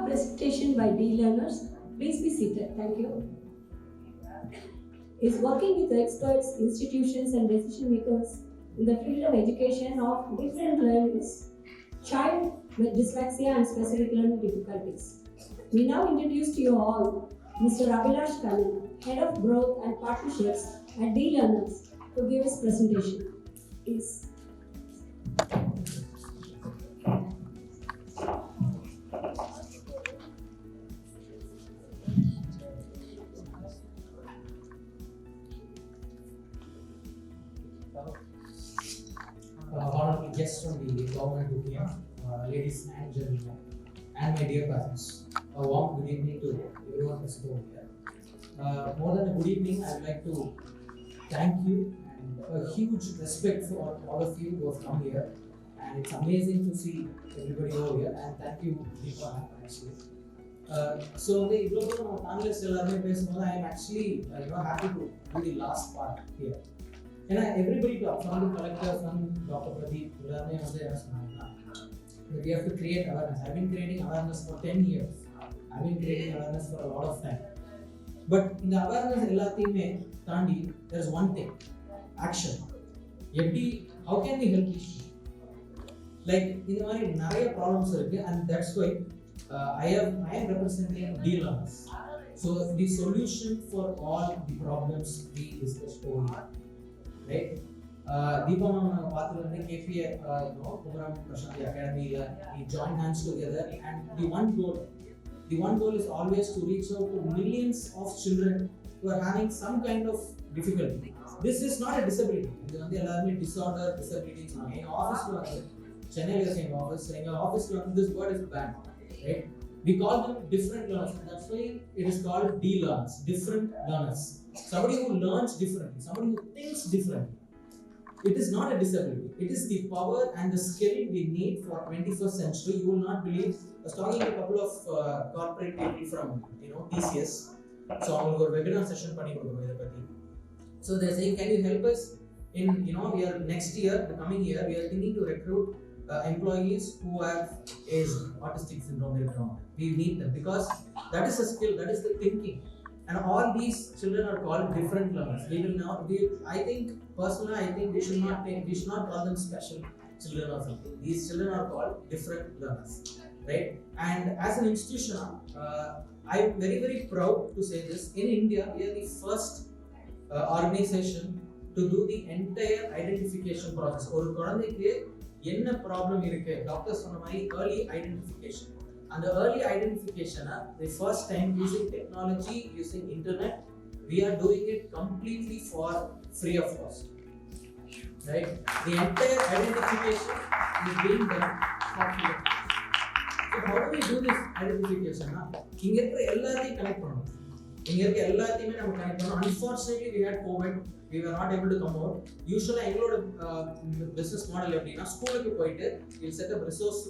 presentation by DLearners. Please be seated. Thank you. Is working with experts, institutions, and decision makers in the field of education of different learners, child with dyslexia and specific learning difficulties. We now introduce to you all Mr. Abhilash Kannan, Head of Growth and Partnerships at DLearners, to give his presentation. Please. Honorable guests from the government who came, ladies and gentlemen, and my dear parents, a warm good evening to everyone present over here. More than a good evening, I would like to thank you and a huge respect for all of you who have come here. And it's amazing to see everybody over here. And thank you, Deepa, actually. So the panelists I am actually happy to do the last part here. And everybody from the collector, from Dr. Pradeep, we have to create awareness. I've been creating awareness for 10 years. I've been creating awareness for a lot of time. But in the awareness, there's one thing: action. How can we help people? Like, in the problems, and that's why I am representing DLearners. So the solution for all the problems we discussed over here. Right? Deepa Mohanraj, KPA, Kaumaram Prashanthi Academy, we join hands together, and the one goal is always to reach out to millions of children who are having some kind of difficulty. This is not a disability. Disorder, disability. In office, Chennai office, this word is banned. Right? We call them different learners, and that's why it is called DLearners, different learners. Somebody who learns differently, somebody who thinks differently. It is not a disability. It is the power and the skill we need for 21st century. You will not believe. I was talking to a couple of corporate people from TCS. So I will go webinar session. So they say, can you help us in we are next year, the coming year, we are thinking to recruit employees who have autistic syndrome. We need them because that is a skill, that is the thinking. And all these children are called different learners. We will not. I think we should not call them special children or something. These children are called different learners, right? And as an institution, I am very, very proud to say this. In India, we are the first organization to do the entire identification process. Or enna problem irukku, doctors சொன்ன மாதிரி early identification. And the early identification, the first time using technology, using internet, we are doing it completely for free of cost. Right? The entire identification is being done for free. So how do we do this identification? Inga irukra ellathiyum connect pannom. Inga irukra ellathiyume namu connect pannom. Unfortunately, we had COVID. We were not able to come out. Usually, engaloda business model eppdina school ku poite we'll set up resource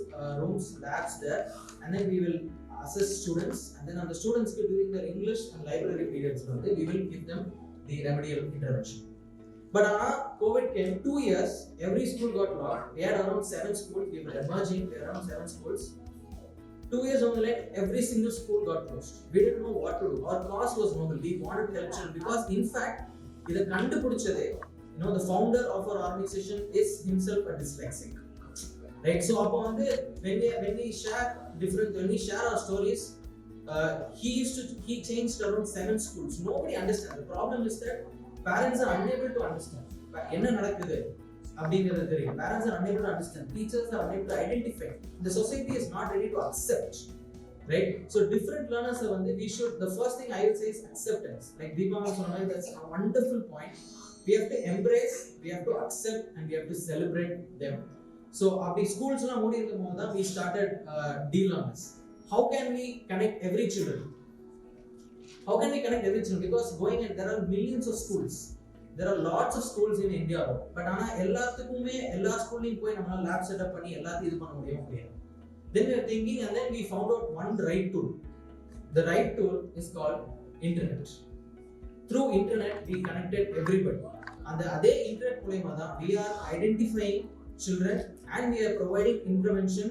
rooms, labs there, and then we will assess students, and then on the students during their English and library periods we will give them the remedial intervention. But COVID came, 2 years, every school got locked. We had around 7 schools. We were emerging. There were around 7 schools. 2 years on the line, every single school got closed. We didn't know what to do. Our cause was noble. We wanted to help children because, in fact, the founder of our organization is himself a dyslexic. Right? So when we share our stories, he changed around 7 schools. Nobody understands. The problem is that parents are unable to understand. Parents are unable to understand. Teachers are unable to identify. The society is not ready to accept. Right? So different learners are the first thing I will say is acceptance. Like Deepa Mohanraj, that's a wonderful point. We have to embrace, we have to accept, and we have to celebrate them. So after schools we started DLearners. How can we connect every children? How can we connect every children? Because there are millions of schools. There are lots of schools in India, but எல்லா ஸ்கூல்லையும் போய் நம்மளால lab setup பண்ணி எல்லாத்தையும் இது பண்ண முடியாது. Then we are thinking, and then we found out one right tool. The right tool is called internet. Through internet, we connected everybody. And the internet we are identifying children and we are providing intervention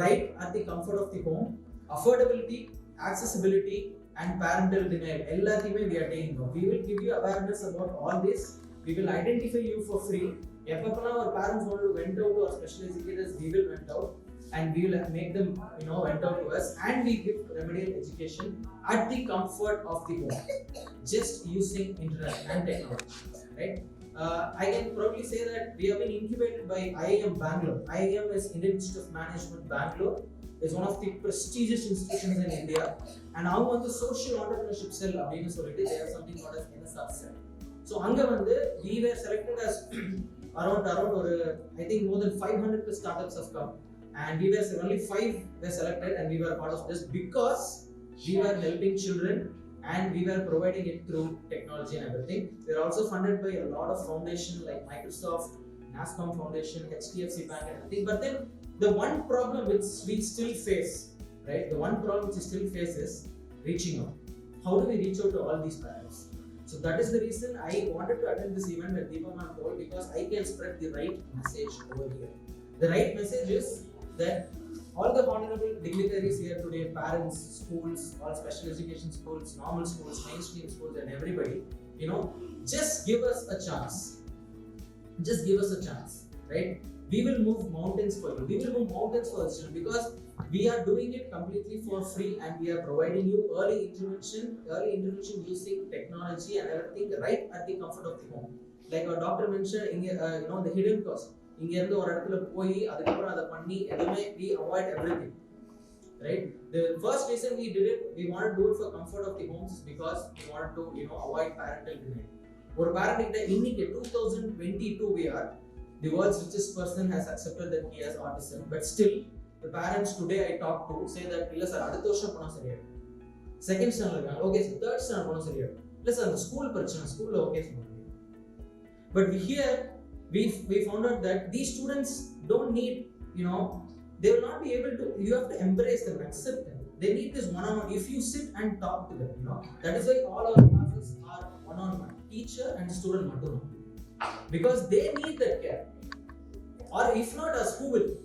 right at the comfort of the home affordability, accessibility, and parental denial. Everything we are taking up. We will give you awareness about all this. We will identify you for free. If our parents want to went out to our special educators, we will went out and we will make them went out to us, and we give remedial education at the comfort of the home, just using internet and technology. Right? I can probably say that we have been incubated by IIM Bangalore. IIM is Indian Institute of Management Bangalore. Is one of the prestigious institutions in India, and now on the social entrepreneurship cell, they have something called as NSR cell. So we were selected as around I think more than 500 plus startups have come, and we were only 5 were selected, and we were part of this because we were helping children and we were providing it through technology and everything. We are also funded by a lot of foundations like Microsoft, NASCOM Foundation, HDFC Bank and everything. But then the one problem which we still face, right? The one problem which we still face is reaching out. How do we reach out to all these parents? So that is the reason I wanted to attend this event with Deepa Ma'am told, because I can spread the right message over here. The right message is that all the honorable dignitaries here today, parents, schools, all special education schools, normal schools, mainstream schools, and everybody, just give us a chance. Just give us a chance, right? We will move mountains for you. We will move mountains for us, because we are doing it completely for free, and we are providing you early intervention using technology and everything right at the comfort of the home. Like our doctor mentioned, the hidden cost. We avoid everything. Right? The first reason we did it, we wanted to do it for comfort of the homes, because we wanted to avoid parental denial. For parent, in 2022 we are the world's richest person has accepted that he has autism, but still the parents today I talk to say that illa sir adutha varsham pona seriya, second standard okay sir, third standard pona seriya illa sir school prachana school okay sir. But we found out that these students don't need, they will not be able to, you have to embrace them, accept them. They need this one-on-one. If you sit and talk to them, that is why all our classes are one-on-one, teacher and student mattum, because they need that care. Or if not us, who will?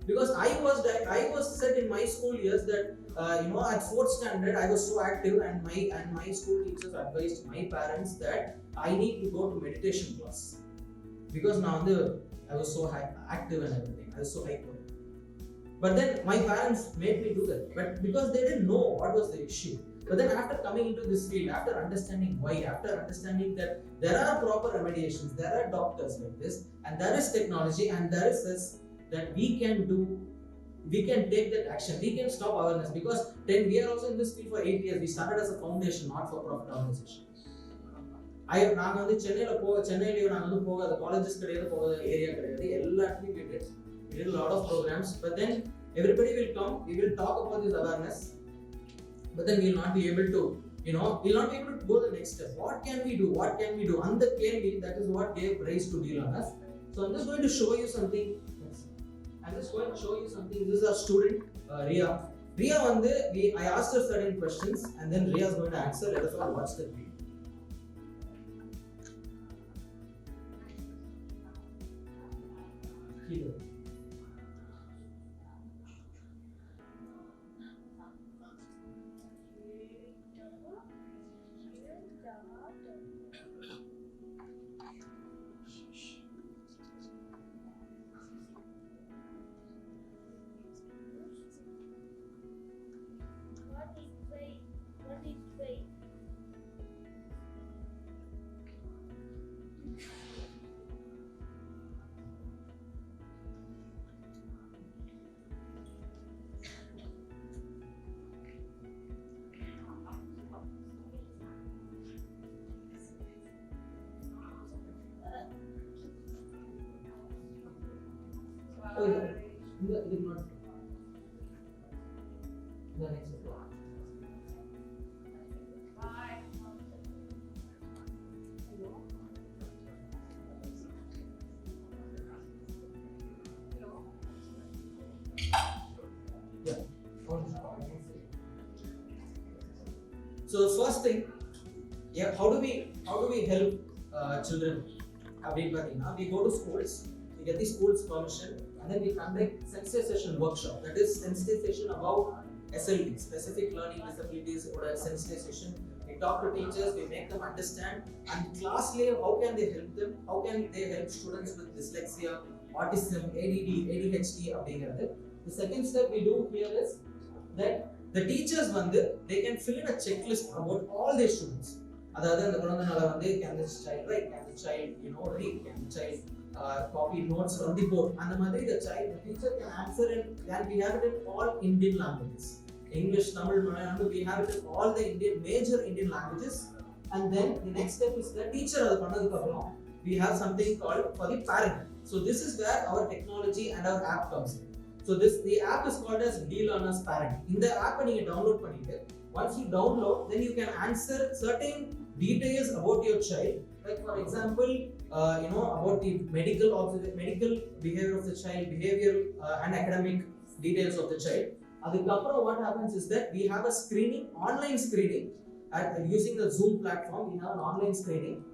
Because I was said in my school years that at 4th standard I was so active, and my school teachers advised my parents that I need to go to meditation class, because now I was so active and everything. I was so hyper. But then my parents made me do that, but because they didn't know what was the issue. But then after coming into this field, after understanding why, after understanding that there are proper remediations, there are doctors like this, and there is technology, and there is this that we can take that action, we can stop awareness. Because then we are also in this field for 8 years. We started as a foundation, not for profit organization. நாங்க வந்து சென்னையில நாங்க வந்து போகாத colleges கிடையாது, போகாத area கிடையாது, எல்லாத்துலயும் we did a lot of programs. But then everybody will come, we will talk about this awareness, but then we will not be able to we will not be able to go the next step. What can we do and the kelvi, that is what gave rise to DLearners. So I'm just going to show you something. This is our student Ria. I asked her certain questions, and then Ria is going to answer. Let us all watch the video. Here. Oh, yeah. It did not. The next one. Yeah. So the first thing, how do we help children? We go to schools, we get the school's permission, and then we conduct sensitization workshop. That is sensitization about SLD, specific learning disabilities or sensitization. We talk to teachers, we make them understand, and class layer, how can they help them? How can they help students with dyslexia, autism, ADD, ADHD? The second step we do here is that the teachers they can fill in a checklist about all their students. Can this child write? Can the child read? Can the child copy notes from the board? And the teacher can answer it, and we have it in all Indian languages. English, Tamil, Malayalam, we have it in all the major Indian languages. And then the next step is the teacher. We have something called for the parent. So this is where our technology and our app comes in. So the app is called as DLearners Parent. In the app, you download it. Once you download, then you can answer certain details about your child. Like for example, about the medical behavior of the child, behavioral and academic details of the child. What happens is that we have a screening, online screening, using the Zoom platform. We have an online screening,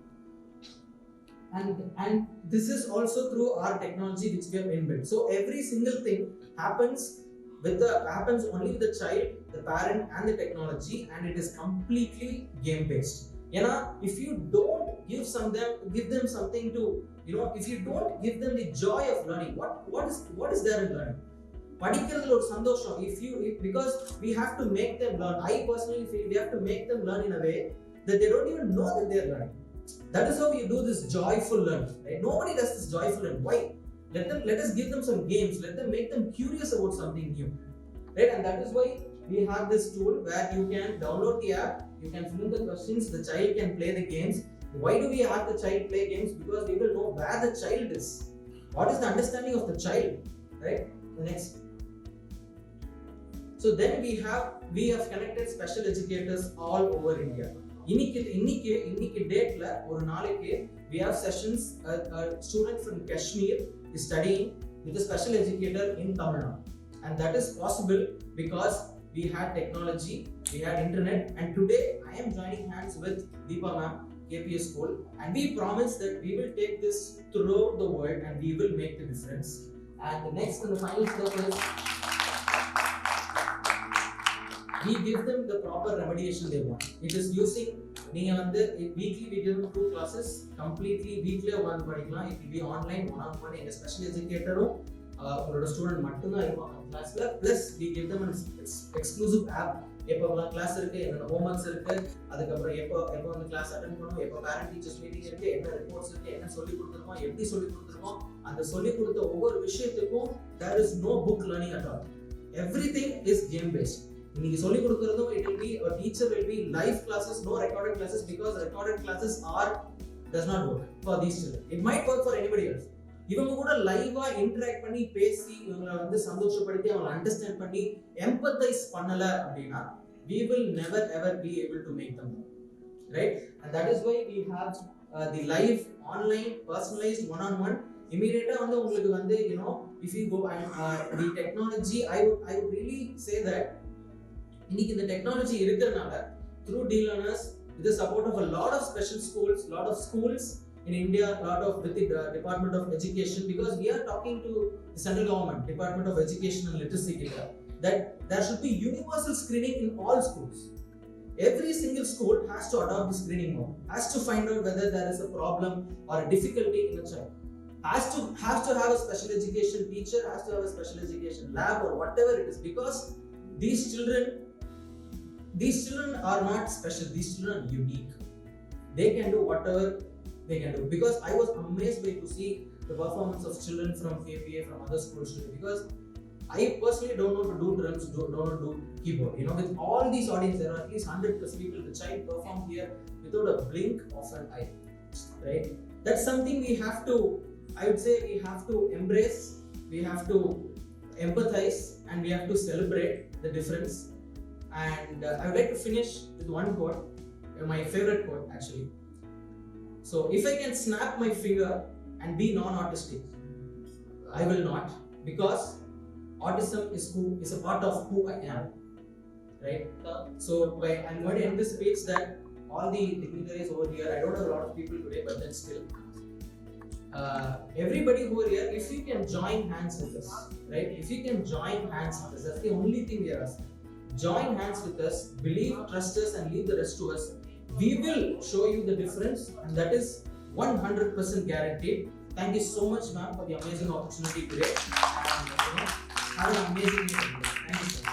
and this is also through our technology which we have inbuilt. So every single thing happens only with the child, the parent, and the technology, and it is completely game based. If you don't give them something to, if you don't give them the joy of learning, what is there in learning? Because we have to make them learn. I personally feel we have to make them learn in a way that they don't even know that they are learning. That is how we do this joyful learning. Right? Nobody does this joyful learning. Why? Let us give them some games. Let them make them curious about something new. Right? And that is why we have this tool where you can download the app, you can fill in the questions, the child can play the games. Why do we have the child play games? Because we will know where the child is. What is the understanding of the child? Right? The next. So then we have connected special educators all over India. இன்னைக்கு டேட்ல ஒரு நாளைக்கு we have sessions. A student from Kashmir is studying with a special educator in Tamil Nadu, and that is possible because we had technology, we had internet, and today I am joining hands with Deepa ma'am, KPA school, and we promise that we will take this throughout the world and we will make the difference. And the next and the final step is we give them the proper remediation they want. It is using weekly we give them 2 classes completely weekly one padikalam. It will be online one-on-one. In a special educator உங்களோட student மட்டும் தான் இருப்பாங்க கிளாஸ்ல. Plus we give them an exclusive app. எப்போலாம் class இருக்கு, என்னென்ன homeworks இருக்கு, அதுக்கப்புறம் எப்போ வந்து கிளாஸ் அட்டெண்ட் பண்ணணும், எப்போ பேரண்ட் டீச்சர்ஸ் மீட்டிங் இருக்கு, என்ன ரிப்போர்ட்ஸ் இருக்கு, என்ன சொல்லி கொடுத்துருக்கோம், எப்படி சொல்லி கொடுத்துருக்கோம், அந்த சொல்லி கொடுத்த ஒவ்வொரு விஷயத்துக்கும் there is no book learning at all. Everything is game based. இன்னைக்கு சொல்லி கொடுக்கிறதும் it will be a teacher will be live classes, no recorded classes, because recorded classes does not work for these children. It might work for anybody else. இவங்க கூட லைவா interact பண்ணி பேசி இவங்களை சந்தோஷப்படுத்தி அவங்களை அண்டர்ஸ்டாண்ட் பண்ணி எம்பத்தைஸ் பண்ணல அப்படின்னா we will never ever be able to make them right. And that is why we have the live online personalized one-on-one. Immediately உங்களுக்கு if you go the technology, I would really say that இன்னைக்கு இந்த technology இருக்கிறதுனால through DLearners, with the support of a lot of special schools, lot of schools in India, lot of with the Department of Education, because we are talking to the central government, Department of Education and Literacy here, that there should be universal screening in all schools. Every single school has to adopt the screening mode, has to find out whether there is a problem or a difficulty in a child, has to have a special education teacher, has to have a special education lab or whatever it is, because these children are not special, these children are unique. They can do whatever they can do. Because I was amazed by to see the performance of children from KPA, from other schools today, because I personally don't know to do drums, don't know to do keyboard. With all these audience, there are at least 100+ people. The child performed here without a blink of an eye, right? That's something we have to, I would say, we have to embrace, we have to empathize, and we have to celebrate the difference. And I would like to finish with one quote, my favorite quote actually. So, if I can snap my finger and be non-autistic, I will not, because autism is a part of who I am, right? So, I'm going to end this speech that all the dignitaries over here, I don't have a lot of people today, but then still, everybody over here, if you can join hands with us, right? If you can join hands with us, that's the only thing we are asking. join hands with us, believe, trust us, and leave the rest to us. We will show you the difference, and that is 100% guaranteed. Thank you so much, ma'am, for the amazing opportunity today. And have an amazing day. Thank you so much.